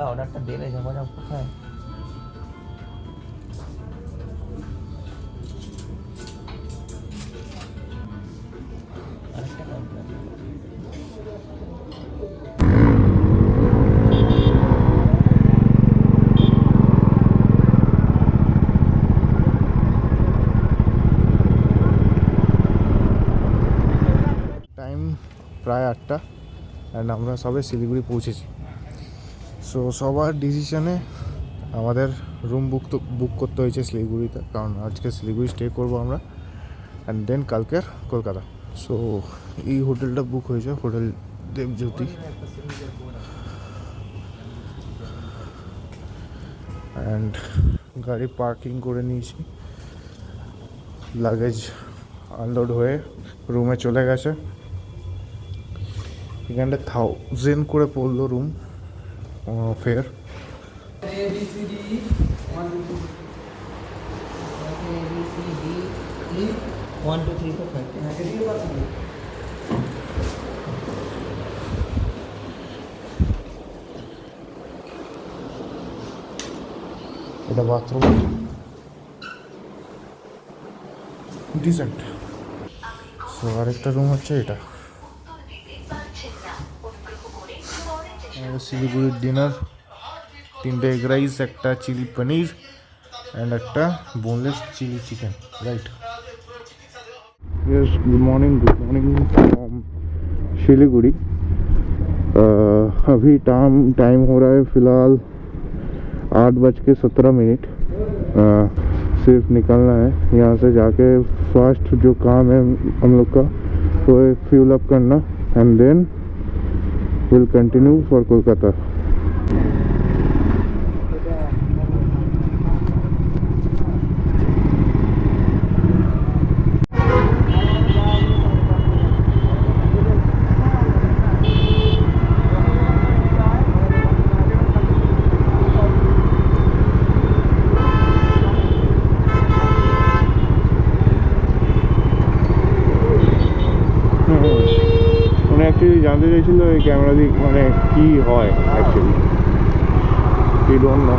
অর্ডারটা দিলে যোগাযোগ কোথায়? আরেকটা কমপ্লেন। টাইম প্রায় 8টা অ্যান্ড আমরা সবে শিলিগুড়ি পৌঁছেছি। সো সবার ডিসিশনে আমাদের রুম বুক করতে হয়েছে শিলিগুড়িতে, কারণ আজকে শিলিগুড়ি স্টে করবো আমরা অ্যান্ড দেন কালকের কলকাতা। সো এই হোটেলটা বুক হয়েছে, হোটেল দেবজ্যোতি। অ্যান্ড গাড়ি পার্কিং করে নিয়েছি, লাগেজ আনলোড হয়ে রুমে চলে গেছে। এখানটা 1000 করে পড়লো রুম ফেয়ার। এটা বাথরুম, ডিসেন্ট। সো আরেকটা রুম হচ্ছে এটা। শিলিগুড়ির ডিনার 3টে এগ রাইস, একটা চিলি পনির অ্যান্ড একটা boneless chilli chicken, right. Yes, good morning from Siliguri. अभी टाइम हो रहा है फ़िलहाल 8:17। सिर्फ निकलना है यहाँ से, जाके फर्स्ट जो काम है हम लोग का वो है फ्यूल अप करना and then will continue for Kolkata. Actually জানতে চাইছিল এই ক্যামেরা দিয়ে মানে কী হয় অ্যাকচুয়ালি, কি ডোন্ট নো।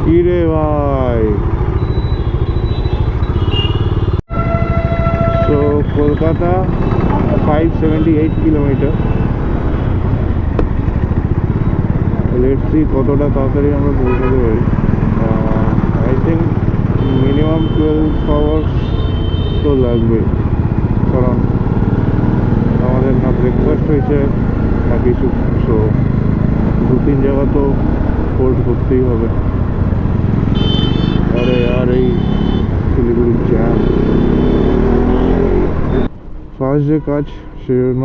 কি রে ভাই, তো কলকাতা 578 কিলোমিটার। লেটস সি কতটা তাড়াতাড়ি আমরা পৌঁছাতে পারি। আই থিঙ্ক মিনিমাম 12 আওয়ার্স তো লাগবে, কারণ আমাদের না ব্রেকফাস্ট হয়েছে না কিছু। সো 2-3 জায়গা তো হোল্ড করতেই হবে। আরে আর এই শিলিগুড়ির জ্যাম, ফার্স্ট যে কাজ সেজন্য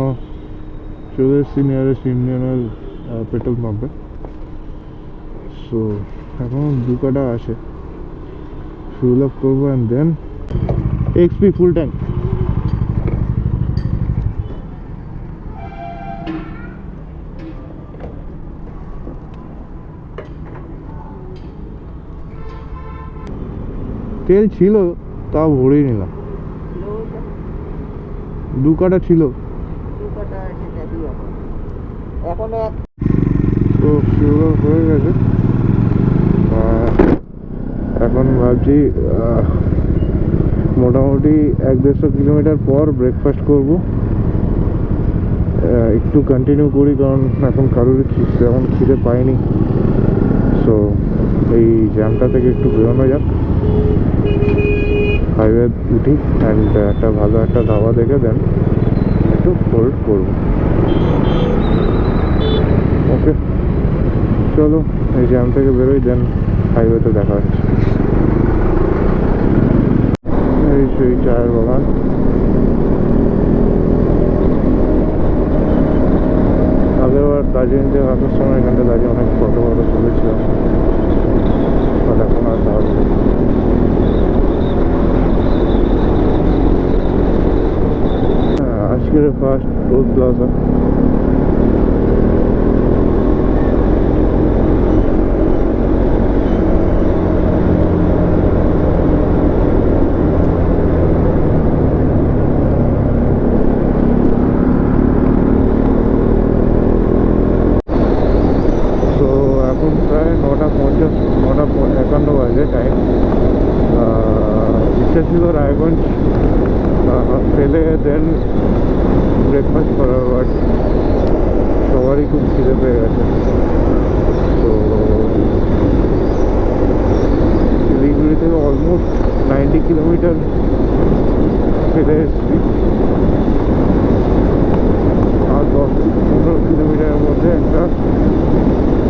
চলে এসেছি নিয়ারেস্ট ইন্ডিয়ান অয়েল পেট্রোল পাম্পে। সো এখন 2 কাটা আছে, ফিউল আপ করবো and then XP full tank. তেল ছিল তাও ভরেই নিলাম, 2 কাটা ছিল। তো ফিউল আপ হয়ে গেছে, এখন ভাবছি মোটামুটি 1-150 কিলোমিটার পর ব্রেকফাস্ট করব। একটু কন্টিনিউ করি, কারণ এখন কারোরই তেমন খিদে পাইনি। সো এই জ্যামটা থেকে একটু বেরোনো যাক, হাইওয়ে উঠি অ্যান্ড একটা ভালো একটা ধাবা দেখে দেন একটু হোল্ড করব। ওকে চলো, এই জ্যাম থেকে বেরোই, দেন হাইওয়েতে দেখা হচ্ছে। এই সেই চায়ের বাগান, আগেরবার দার্জিলিং থেকে আসার সময় এখানটা দাঁড়িয়ে অনেক ফটো তুলেছিলাম, বাট এখন আর যাওয়া যায়। আজকের ফার্স্ট টোল প্লাজা। 51 বাজে টাইম। ইচ্ছা ছিল রায়গঞ্জ ফেলে দেন ব্রেকফাস্ট করার, বাট সবারই খুব খিদে পেয়ে গেছে। তো শিলিগুড়ি থেকে অলমোস্ট 90 কিলোমিটার ফেলে এসেছি। আর 10-15 কিলোমিটারের মধ্যে একটা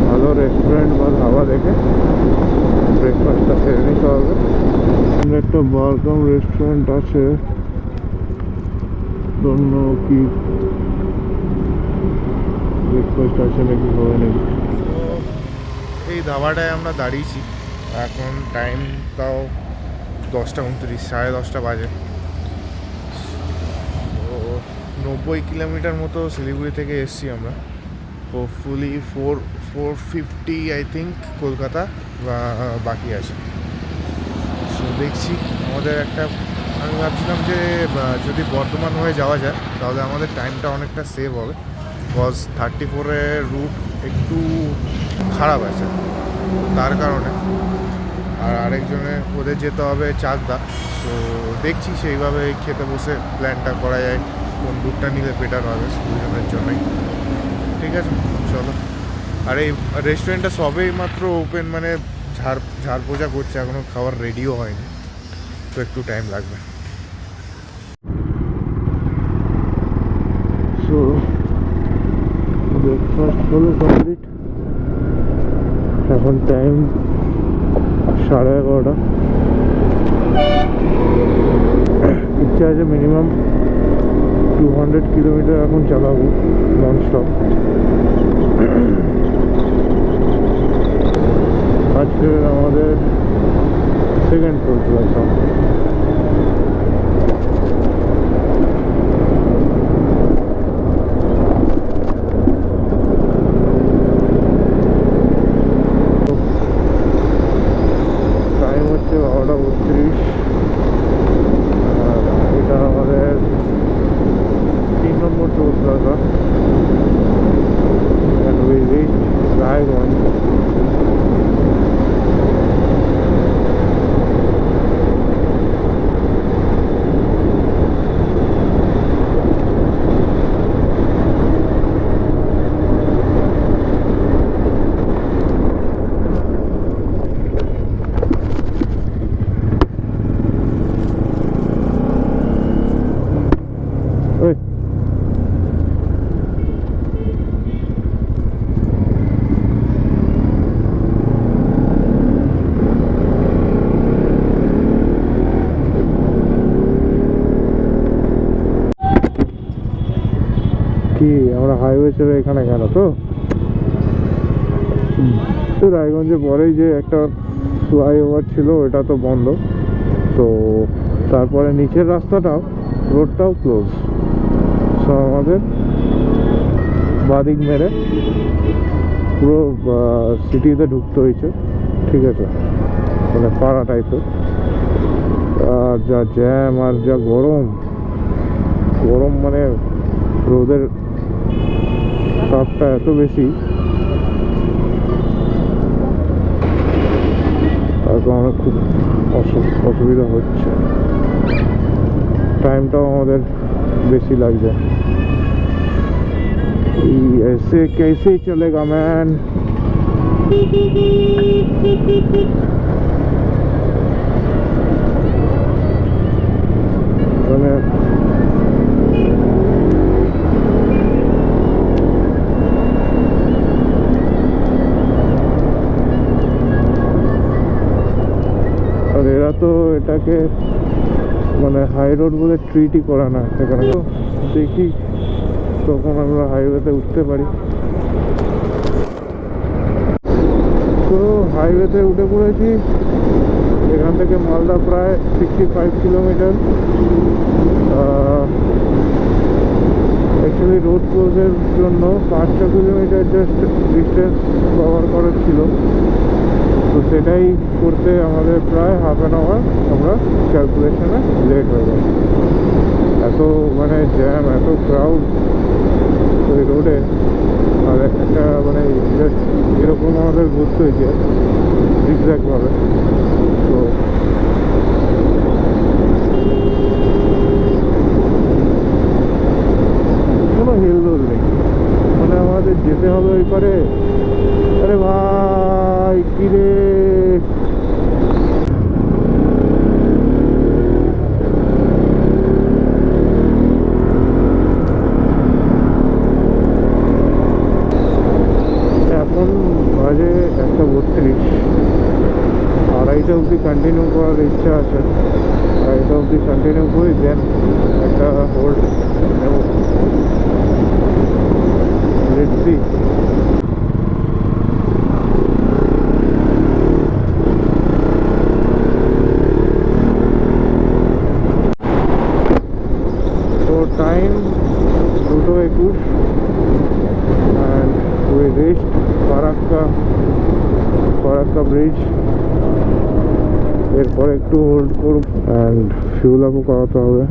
ভালো রেস্টুরেন্ট বা ধাবা দেখে ব্রেকফাস্টটা সেরে নিতে হবে। একটা বারকাম রেস্টুরেন্ট আছে, জন্য কি ব্রেকফাস্ট আছে নাকি হবে নাকি। এই ধাবাটায় আমরা দাঁড়িয়েছি, এখন টাইম তাও 10:29, 10:30 বাজে। তো 90 কিলোমিটার মতো শিলিগুড়ি থেকে এসছি আমরা। হোপফুলি 450 আই থিঙ্ক কলকাতা বা বাকি আছে। সো দেখছি আমাদের একটা, আমি ভাবছিলাম যে যদি বর্ধমান হয়ে যাওয়া যায় তাহলে আমাদের টাইমটা অনেকটা সেভ হবে, বিকজ 34-এর রুট একটু খারাপ আছে তার কারণে। আর আরেকজনের ওদের যেতে হবে চাকদা। তো দেখছি সেইভাবে খেতে বসে প্ল্যানটা করা যায়, কোন রুটটা নিলে বেটার হবে দুজনের জন্যই। ঠিক আছে, চলো। আর এই রেস্টুরেন্টটা সবেই মাত্র ওপেন, মানে ঝাড় পোজা করছে, এখনও খাবার রেডিও হয়নি, তো একটু টাইম লাগবে। সো ব্রেকফাস্ট হলো কমপ্লিট, এখন টাইম 11:30। ইচ্ছা আছে মিনিমাম 200 কিলোমিটার এখন চালাবো নন স্টপ। আজকে আমাদের সেকেন্ড টোল প্লাজা। টাইম হচ্ছে 12:32। এটা আমাদের 3 নম্বর toll plaza, and we reach Raiganj. ওই কি আমরা হাইওয়ে ছেড়ে এখানে কেন? তো রায়গঞ্জে পরেই যে একটা ফ্লাইওভার ছিল ওটা তো বন্ধ, তো তারপরে নিচের রাস্তাটাও, রোডটাও ক্লোজ। সো আমাদের বাদিক মেরে পুরো সিটিতে ঢুকতে হয়েছে। ঠিক আছে, মানে পাড়া টাইপের। আর যা জ্যাম আর যা গরম, মানে রোদের তাপটা এত বেশি, তার কারণে খুব অসুবিধা হচ্ছে। টাইমটাও আমাদের বেশি লাগছে। ऐसे कैसे चलेगा मैन? মানে আর এরা তো এটাকে মানে হাই রোড বলে ট্রিটই করে না এখানে। তো দেখি তখন আমরা হাইওয়েতে উঠতে পারি। তো হাইওয়েতে উঠে পড়েছি। এখান থেকে মালদা প্রায় 65 কিলোমিটার। অ্যাকচুয়ালি রোড ক্লোজের জন্য 5-6 কিলোমিটার জাস্ট ডিস্টেন্স কভার করার ছিল, তো সেটাই করতে আমাদের প্রায় হাফ অ্যান আওয়ার আমরা ক্যালকুলেশনে লেট হয়ে গেল। এত মানে জ্যাম, এত ক্রাউড ওই রোডে। আর একটা মানে জাস্ট এরকম আমাদের ঘুরতে হয়েছে, জিগজ্যাগ ভাবে। তো কোনো হিলদোল নেই, মানে আমাদের যেতে হবে ওই পারে। আরে ভাই কি রে, এখন বাজে 1:32, 2:30 অবধি কন্টিনিউ করার ইচ্ছা আছে। 2:30 অবধি কন্টিনিউ করি, দেন একটা হোল্ড নেব। Let's see. তো time 2:21 and we reached Farakka bridge. এরপর একটু হোল্ড করব অ্যান্ড ফিউল আপও করাতে হবে।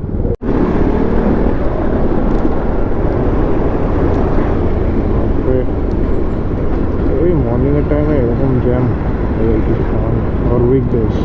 এই মর্নিংয়ের টাইমে এরকম জ্যাম, কিছু খাওয়ার আর উইকডেজ।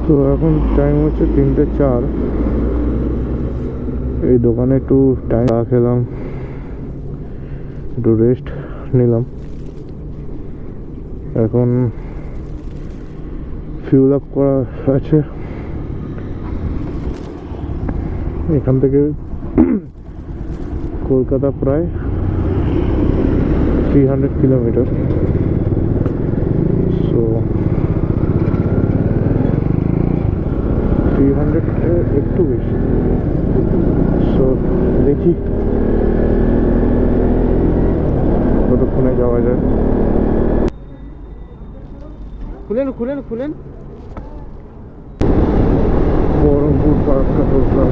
তো এখন টাইম হচ্ছে 3:04। এই দোকানে একটু টাইম খেলাম, একটু রেস্ট নিলাম। এখন ফিউল আপ করা আছে। এখান থেকে কলকাতা প্রায় 300 কিলোমিটার। সো 300 একটু বেশি। সো দেখি কতক্ষণে যাওয়া যায়। খুলেন খুলেন খুলেন। বহরমপুর ফারাক্কা ঢুকলাম।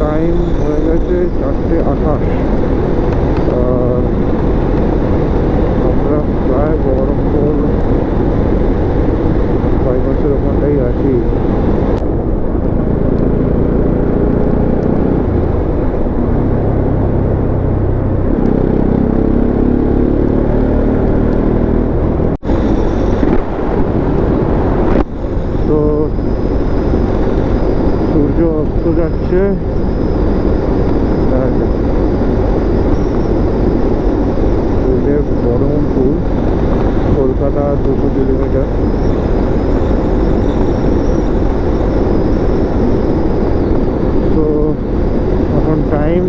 টাইম হয়ে গেছে 4:28। আমরা প্রায় বহরমপুর বাইপাসের ওখানটাই আছি। তো সূর্য অস্ত যাচ্ছে। বহরমপুর কলকাতা 200 কিলোমিটার। তো এখন টাইম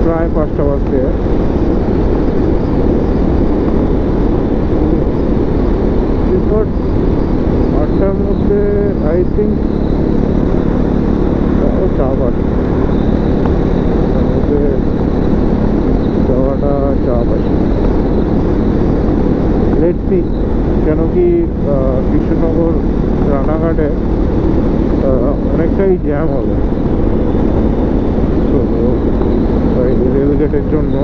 প্রায় 5টা বাজতে। বিফোর 8টার মধ্যে আই থিঙ্ক চাপ আছে, তার মধ্যে যাওয়াটা চাপ আছে। লেটস সি, কেন কি কৃষ্ণনগর রানাঘাটে অনেকটাই জ্যাম হবে। তো রেলগেটের জন্য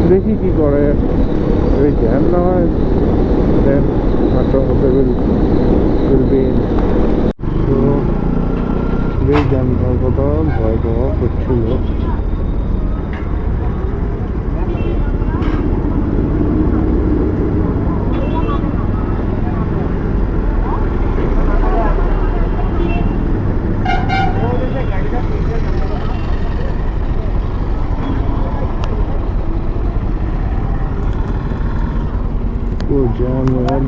দেখি কি করে, যদি জ্যাম না হয় দেন 8টার মধ্যে উইল বি ইন। তো এই জ্যাম হওয়ার কথা ভয়াবহ করছিল। ও জ্যাম यार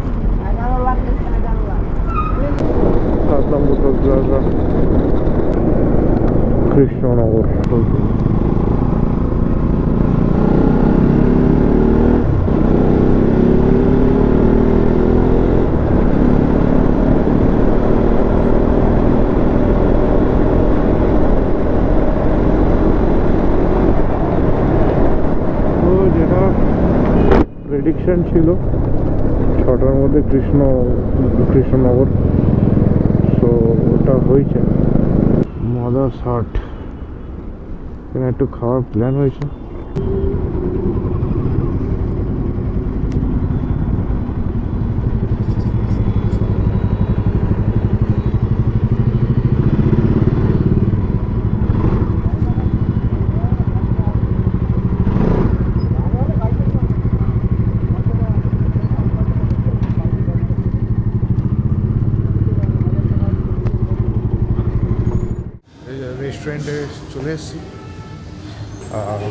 7 নম্বর toll plaza Krishnanagar toll plaza. তো যেটা প্রেডিকশন ছিল 6টার মধ্যে কৃষ্ণনগর, সো ওটা হয়েছে। মাদার্স হাট এখানে একটু খাওয়ার প্ল্যান হয়েছে। রেস্টুরেন্টে চলে এসেছি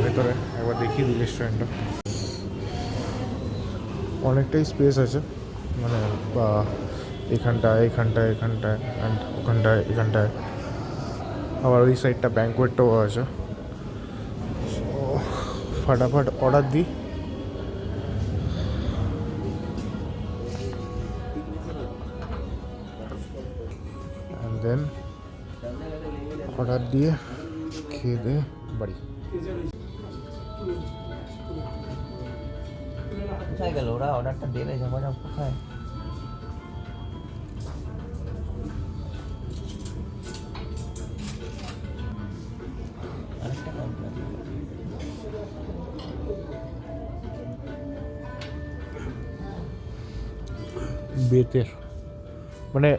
ভেতরে, একবার দেখি দিই রেস্টুরেন্টটা। অনেকটাই স্পেস আছে, মানে এখানটায় অ্যান্ড এখানটায় আবার ওই সাইডটা ব্যাঙ্কোয়েটটাও আছে। তো ফাটাফাট অর্ডার দিই। অ্যান্ড দেন অর্ডার দিয়ে খেয়ে দিয়ে বাড়ি। কোথায় গেল ওরা? অর্ডারটা দেবে যখন কোথায়? আরেকটা কাউন্টার বেতের মানে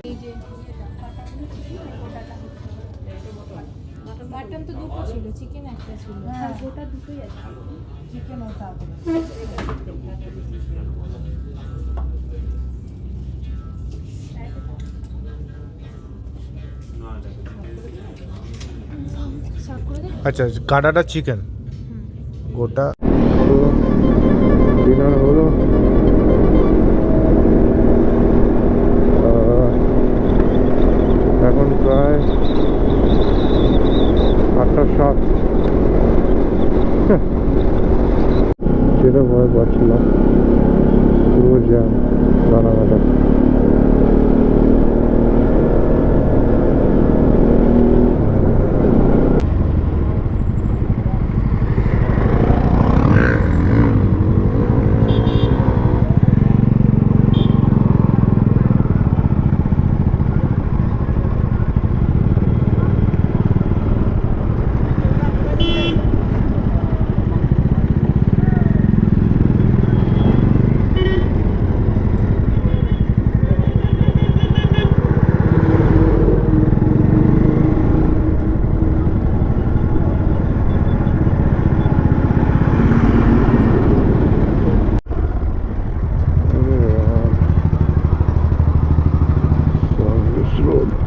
মাটন তো দুটো ছিল, চিকেন একটা ছিল। হ্যাঁ গোটা দুটোই আছে, চিকেন ওটা। আচ্ছা কাটাটা চিকেন গোটা। তো ডিনার হলো, এখন প্রায় 8:07। যেটা ভয় পাচ্ছিলাম পুরো জ্যাম রানাঘাটে। Road.